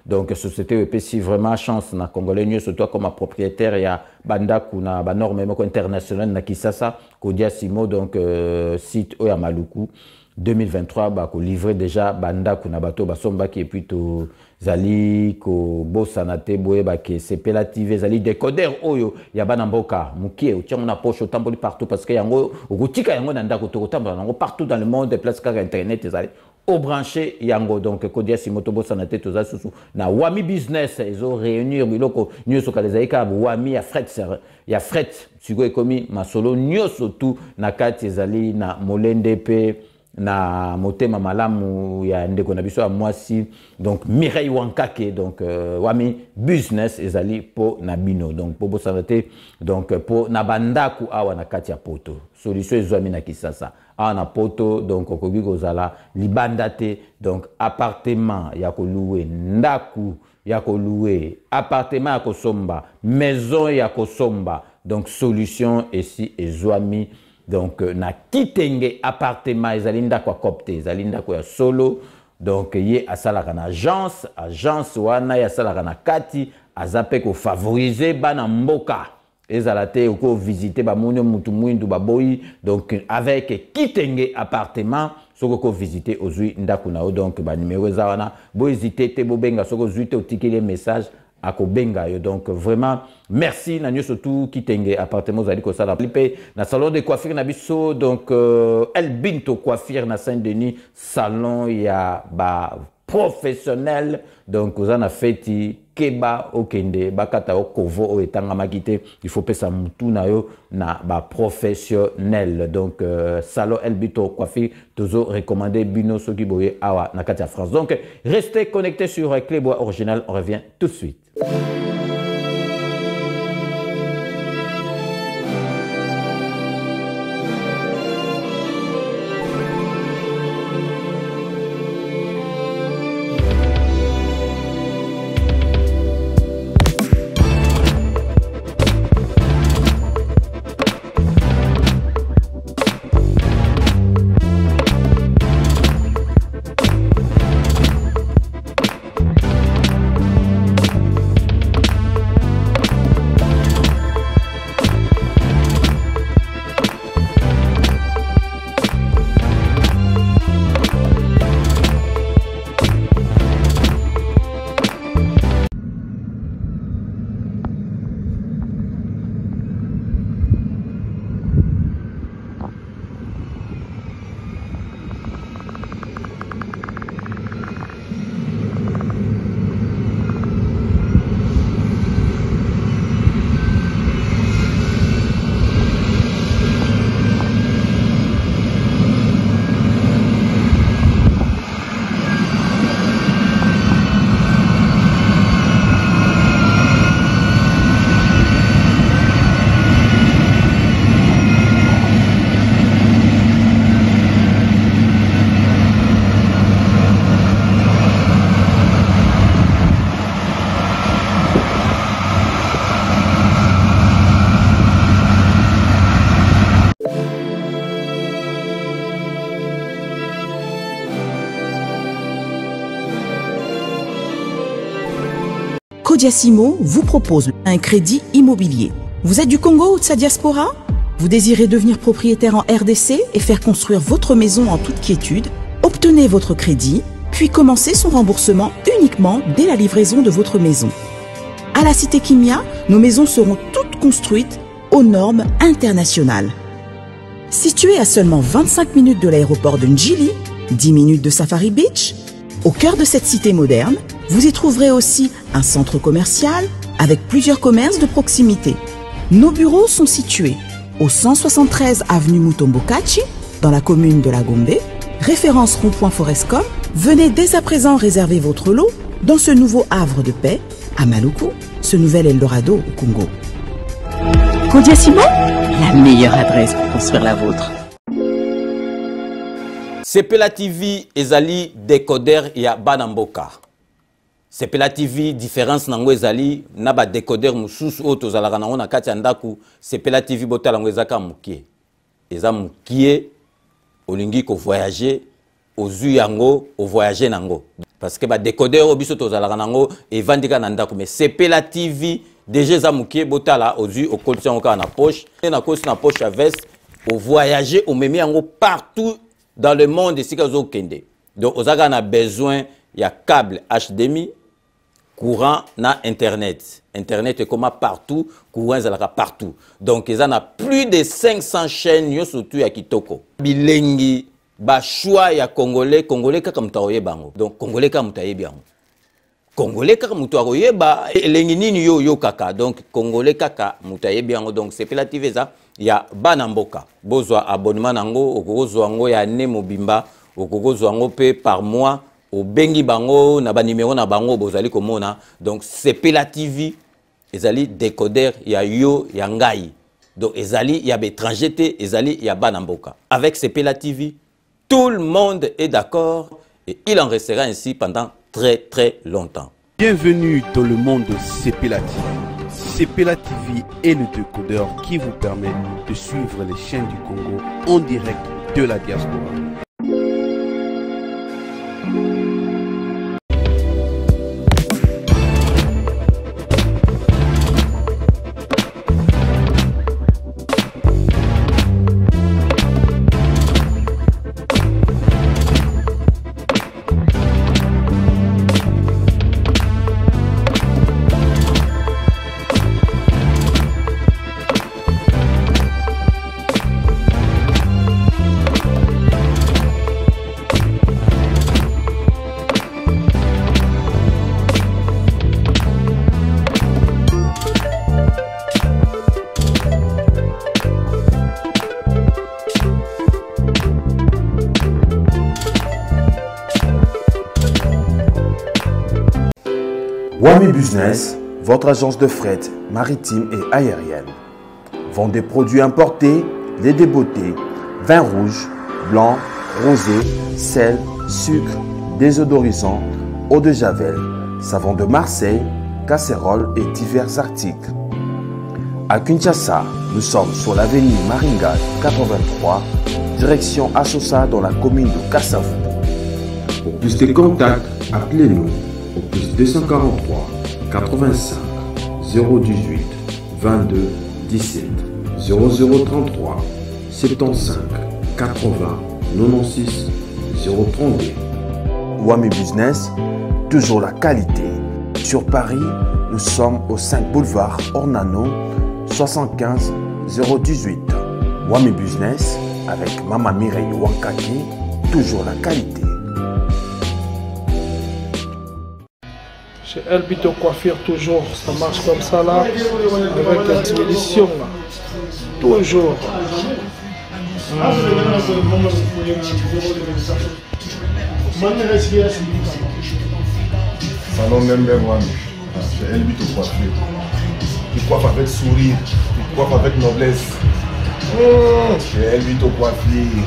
donc société EPC vraiment chance na congolais mieux surtout comme propriétaire ya bandaku na ba norme moko international na Kisasa Kodia Simon donc site o ya Maluku 2023 ba ko livrer déjà bandaku na bato basomba qui et puis to zali ko bosanate boye ba ke sepela TV zali décodeur oyo ya bana mboka mukie utiango na poche tamboli partout parce que yango okotika yango na ndako to tambola yango partout dans le monde de place car internet zali au branché yango donc Kodia Simoto bosanate to za susu na Wami business ezo réunir biloko nyoso kalezaika Wami ya fret siko ekomi masolo nyoso tu na kati zali na molende pe na motema malamu ya ndeko na biso ya mwasi donc Mireille Wankake donc Wami business ezali po na bino donc po bosanate donc po na bandaku awa na kati ya poto solution ezwami na Kisasa awa na poto donc okoki kozala libanda te donc appartement ya kolouer ndaku ya kolouer appartement ya kosomba maison ya kosomba donc solution ici ezwami donc na kitenge appartement ezalinda kwa copte ezalinda kwa solo donc ye asalaka na agence wana ya asalaka na kati azape ko favoriser bana mboka ezalate ko visiter ba munyo mutu mwindu baboyi donc avec kitenge appartement soko ko visiter ozui ndaku na donc ba numéro za wana bo hésiter te bo benga soko zuite otikile message ako benga yo donc vraiment merci na nyoso tout kitenge appartement zali ko sala plipe na salon de coiffure na biso donc El Binto coiffure na Saint-Denis salon ya ba professionnel donc ozana feti keba okende bakata okovo o etanga makite il faut pesa mutu na yo na ba professionnel donc salon El Binto coiffure toujours recommandé bino soki boye awa na kati ya France. Donc restez connectés sur Clébois Original, on revient tout de suite. Codiasimo vous propose un crédit immobilier. Vous êtes du Congo ou de sa diaspora? Vous désirez devenir propriétaire en RDC et faire construire votre maison en toute quiétude? Obtenez votre crédit, puis commencez son remboursement uniquement dès la livraison de votre maison. À la Cité Kimia, nos maisons seront toutes construites aux normes internationales. Située à seulement 25 minutes de l'aéroport de Njili, 10 minutes de Safari Beach, au cœur de cette cité moderne, vous y trouverez aussi un centre commercial avec plusieurs commerces de proximité. Nos bureaux sont situés au 173 avenue Mutombokachi, dans la commune de la Gombe, référence rond-point Forescom. Venez dès à présent réserver votre lot dans ce nouveau havre de paix à Maluku, ce nouvel Eldorado au Congo. Codiasimo, la meilleure adresse pour construire la vôtre. Sepela TV ezali décodeur ya Banamboka. Sepela TV différence nango ezali na ba décodeur mususu o tozalaka nango na kati ya ndaku. Sepela TV botala ngo ezaka mukie. Eza mukie olingi ko voyager ozu yango o voyager nango. Parce que ba décodeur obiso tozalaka nango evandika na ndaku mais Sepela TV déjà za mukie botala ozu o kolisi yango ka na poche na kosi na poche à veste au voyager au memi yango partout dans le monde ici kazo kende. Donc on a besoin il y a câble HDMI courant na internet. Internet est comme partout, courant zalaka partout. Donc ils en a plus de 500 chaînes yo surtout ya kitoko. Bilengi ba choix ya congolais kaka mutaoye bango. Donc congolais kaka mutaye bango. Congolais kaka mutaoye ba elengi nini yo kaka. Donc congolais kaka mutaye bango. Donc c'est Sepela TV ça ya Banamboka. Bozwa abonnement nango okozwa ngo ya ne mobimba okozwa ngo pe par mois au bengi bango na ba numéro na bango bozali komona. Donc Sepela TV ezali décodeur ya yo ya ngai. Donc ezali ya bétranger te ezali ya Banamboka. Avec Sepela TV tout le monde est d'accord et il en restera ainsi pendant très longtemps. Bienvenue dans le monde de Sepela TV. Sepela TV est le décodeur qui vous permet de suivre les chaînes du Congo en direct de la diaspora. Wami Business, votre agence de fret maritime et aérienne. Vend des produits importés, lait de beauté, vin rouge, blanc, rosé, sel, sucre, désodorisant, eau de javel, savon de Marseille, casseroles et divers articles. À Kinshasa, nous sommes sur l'avenue Maringa 83, direction Assosa dans la commune de Kassavou. Pour plus de contacts, appelez-nous au plus 243 85 018 22 17 0033 75 80 96 032. Wami Business, toujours la qualité. Sur Paris, nous sommes au 5 boulevard Ornano 75 018. Wami Business avec Mama Mireille Wankaki, toujours la qualité. Chez Elbito Coiffure, toujours, ça marche comme ça là, avec la expédition là. Toujours. Salon Member One, chez Elbito Coiffure. Il coiffe avec sourire, il coiffe avec noblesse. Chez Elbito Coiffure.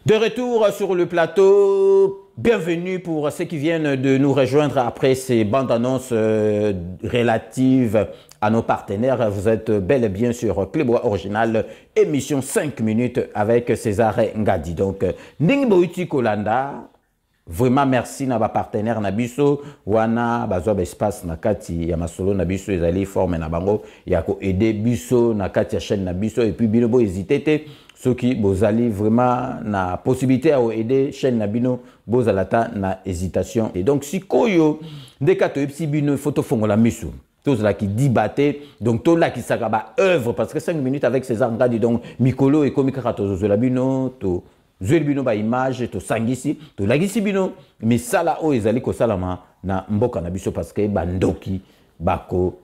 De retour sur le plateau, bienvenue pour ceux qui viennent de nous rejoindre après ces bandes annonces relatives à nos partenaires. Vous êtes bel et bien sur Playboy Original, émission 5 minutes avec César Ngadi. Donc, Ningboiti Kolanda, vraiment merci à nos partenaires Nabiso, wana bazob espace nakati ya masolo Nabiso ezali forme na bango ya ko aider biso nakati ya chaîne Nabiso et puis binobo hésiter ceux qui bozali vraiment na possibilité à aider chaîne Nabino bozalata na hésitation. Et donc si koyo ndekato epsi bino photo fongola miso tous là qui débattent donc tout là qui s'agaba œuvre parce que 5 minutes avec César Ngadi donc Mikolo et Komika Katozo Labino to Zuelbino ba image to sangisi to lagisi bino mais ça là o ezali ko salama na mboka na biso parce que bandoki bako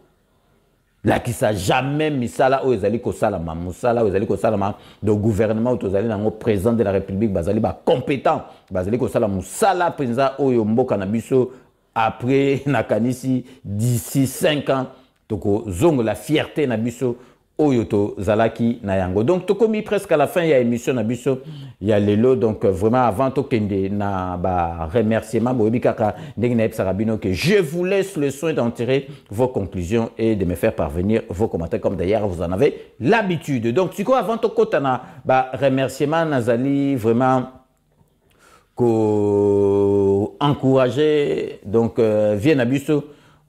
la qui sa jamais misala o ezali ko salama musala o ezali ko salama do gouvernement to ezali nango président de la République bazali ba compétent bazali ko salama musala président o yo mboka na biso après nakanisi d'ici 5 ans toko zongo la fierté na biso Oyoto Zalaki Nayango. Donc, tout comme presque à la fin, il y a émission Nabiso, il y a Lelo. Donc, vraiment, avant tout kende na ba remerciement, que je vous laisse le soin d'en tirer vos conclusions et de me faire parvenir vos commentaires comme d'ailleurs vous en avez l'habitude. Donc, tu vois, avant tout kotana ba remerciement Nazali vraiment ko encourager donc vient Nabiso.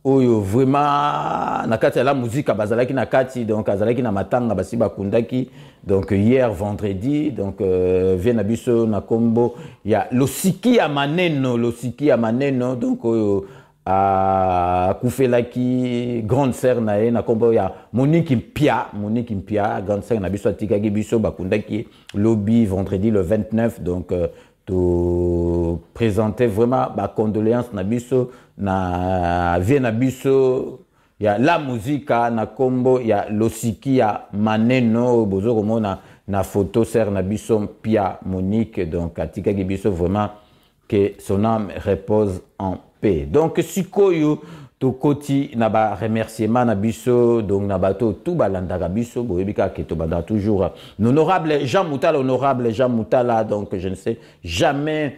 Oyo vraiment nakati la musique bazalaki nakati donc azalaki na matanga basi bakundaki donc hier vendredi donc vient biso na kombo ya losiki ya maneno donc oyo a kufelaki grande sœur nae na kombo ya Monique Mpia grande sœur na biso atikaki biso bakundaki lobby vendredi le 29 donc to présenter vraiment ba condoléances na biso na vie na biso ya la musique na kombo ya losiki ya maneno bozo komona na photo ser na biso Pia Monique donc atika biso vraiment que son âme repose en paix. Donc sikoyo to koti na ba remerciement na biso donc na bato tout balandaka biso boyebika ke to banda toujours l'honorable Jean Moutala donc je ne sais jamais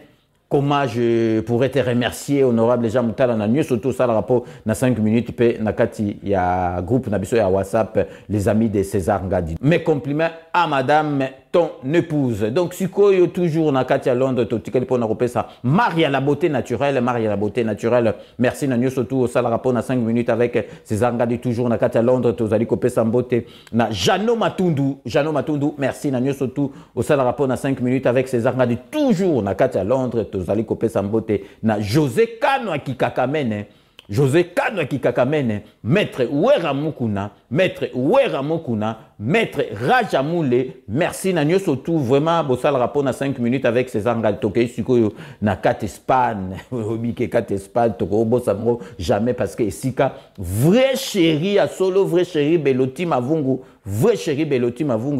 comment je pourrais te remercier honorable Jean Moutala na mieux surtout ça le rapport na 5 minutes pe na kati ya groupe na biso ya WhatsApp les amis de César Ngadi. Mes compliments à madame ton épouse. Donc sikoyo toujours na kati ya Londres to tikeli pona kopesa Maria la beauté naturelle merci na mieux surtout ça le rapport na 5 minutes avec César Ngadi toujours na kati ya Londres to zali kopesa mbote na Jano Matundu merci na mieux surtout ça le rapport na 5 minutes avec César Ngadi toujours na kati ya Londres Zali kopesa mbote na José Kano Kikakamene maître Ouera Mukuna maître Rajamoule merci na nyoso tout vraiment bosal rapport na 5 minutes avec César Ngadi tokei sikoyo na 4 Espagne obike 4 Espagne toko bosamro jamais parce que esika vrai chéri à solo vrai chéri Beloti Mavungu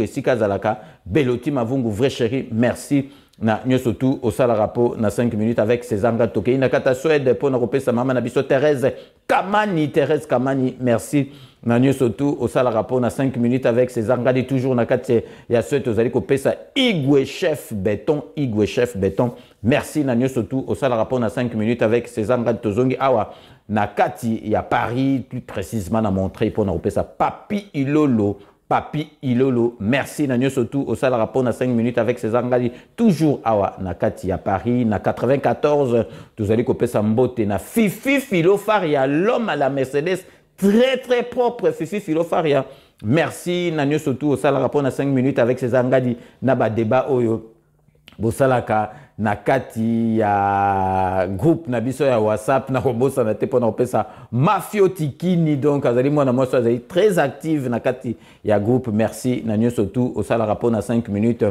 esika zalaka Beloti Mavungu vrai chéri merci na nyoso tout au sala rapport na 5 minutes avec César Ngadi tokei na kata Suède pour na kopesa mama na biso Thérèse Kamani merci na nyoso tout au sala rapport na 5 minutes avec César Ngadi toujours na kati ya Suède ozali kopesa Igwe chef béton merci na nyoso tout au sala rapport na 5 minutes avec César Ngadi tozongi awa na kati ya Paris plus précisément na Montreuil pour na kopesa Papi Ilolo, merci Nanyo Sotou au sala rapport na 5 minutes avec César Ngadi toujours awa na kati ya Paris na 94 vous allez couper sa mbote na Fifi Filofaria l'homme à la Mercedes très propre Fifi Filofaria merci Nanyo Sotou au sala rapport na 5 minutes avec César Ngadi na ba débat oyo bosalaka na kati ya groupe na biso ya WhatsApp na kobosa na te pona opesa Mafio Tikini donc azali mwana mwasi azali très active na kati ya groupe merci na nyoso tout au sala rapport na 5 minutes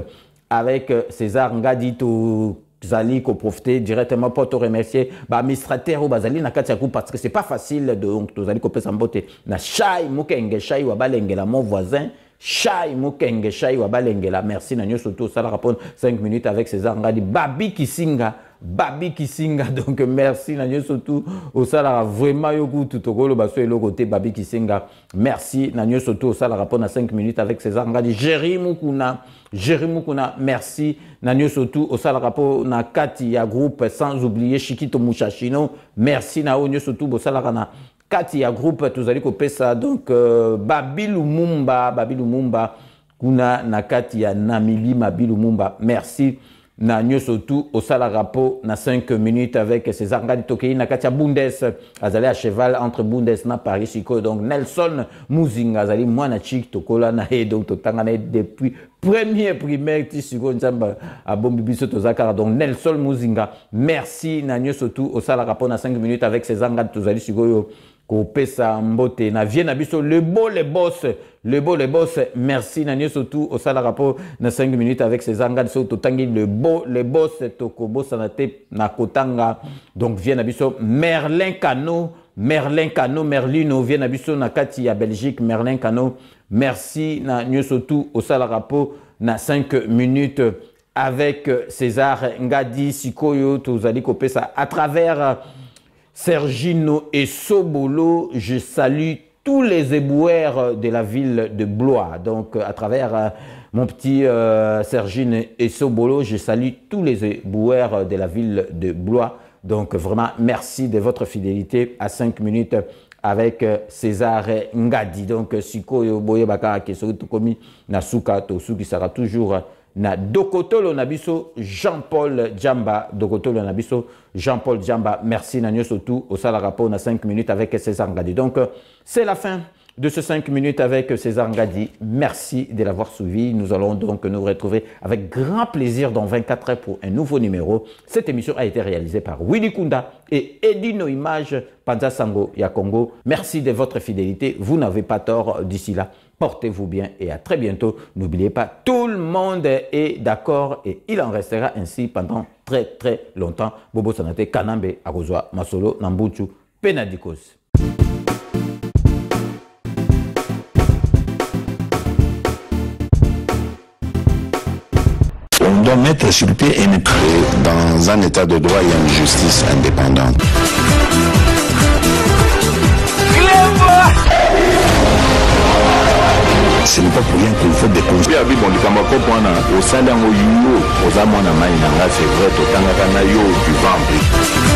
avec César Ngadi to zali ko profiter directement pour te remercier ba administrateur ou bazali na kati ya groupe parce que c'est pas facile donc to zali ko pesa mbote na Shai Mukenge Shai wa balengela mon voisin Shai Mukenge Shai wa balengela merci na nyoso tout ça rapport 5 minutes avec César Ngadi Babi Kisinga Babi Kisinga. Donc merci Nanyo Sotou au salara vraiment yoku tutokolo baso et le côté Babi Kisinga. Merci Nanyo Sotou au salara pour 5 minutes avec César Ngadi. Jerry Mukuna, merci Nanyo Sotou au salara pour na Kati ya groupe sans oublier Shikito Mushashino. Merci Nanyo Sotou au salara na Kati ya groupe tous allez copier ça donc Babi Lumumba kuna na Kati ya Namibie Babi Lumumba. Merci na nyosotu au salarapo na 5 minutes avec César Ngadi Tokei na Katia Bundes azali à cheval entre Bundes na Paris Chico. Donc Nelson Muzinga azali mwana chik tokola na he donc totangana depuis premier primaire tisiko nzamba a bombi biso tozakara. Donc Nelson Muzinga merci na nyosotu au salarapo na 5 minutes avec César Ngadi tozali sikoyo Kopesa Mbote na Vienne abiso le beau les boss merci Nanyo Sotou au salarapo na 5 minutes avec César Ngadi so totangi le beau les boss tokobo sanate na kotanga. Donc Vienne abiso Merlin Cano Merlino Vienne abiso na Kati ya Belgique Merlin Cano merci Nanyo Sotou au salarapo na 5 minutes avec César Ngadi Sikoyo tozali kopesa à travers Sergino et Sobolo. Je salue tous les éboueurs de la ville de Blois. Donc, à travers mon petit Sergino et Sobolo, je salue tous les éboueurs de la ville de Blois. Donc, vraiment, merci de votre fidélité à 5 minutes avec César Ngadi. Donc, Siko Yoboye Bakara Keso Tokomi Nasuka Tosu qui sera toujours na Dokotolo Nabiso Jean-Paul Djamba. Dokotolo Nabiso Jean-Paul Djamba. Merci Nanyo Sotou au salarapo na 5 minutes avec César Ngadi. Donc c'est la fin de ce 5 minutes avec César Ngadi. Merci de l'avoir suivi. Nous allons donc nous retrouver avec grand plaisir dans 24 heures pour un nouveau numéro. Cette émission a été réalisée par Willy Kunda et Edino Image Panza Sango ya Congo. Merci de votre fidélité. Vous n'avez pas tort d'ici là. Portez-vous bien et à très bientôt. N'oubliez pas, tout le monde est d'accord et il en restera ainsi pendant très longtemps. Bobo Sanate, Kanambe, Arozwa, Masolo, Nambuchu, Penadikos. On doit mettre sur pied et mettre dans un état de droit et une justice indépendante. Ce n'est pas pour rien qu'il faut déconstruire. C'est vrai, tu vas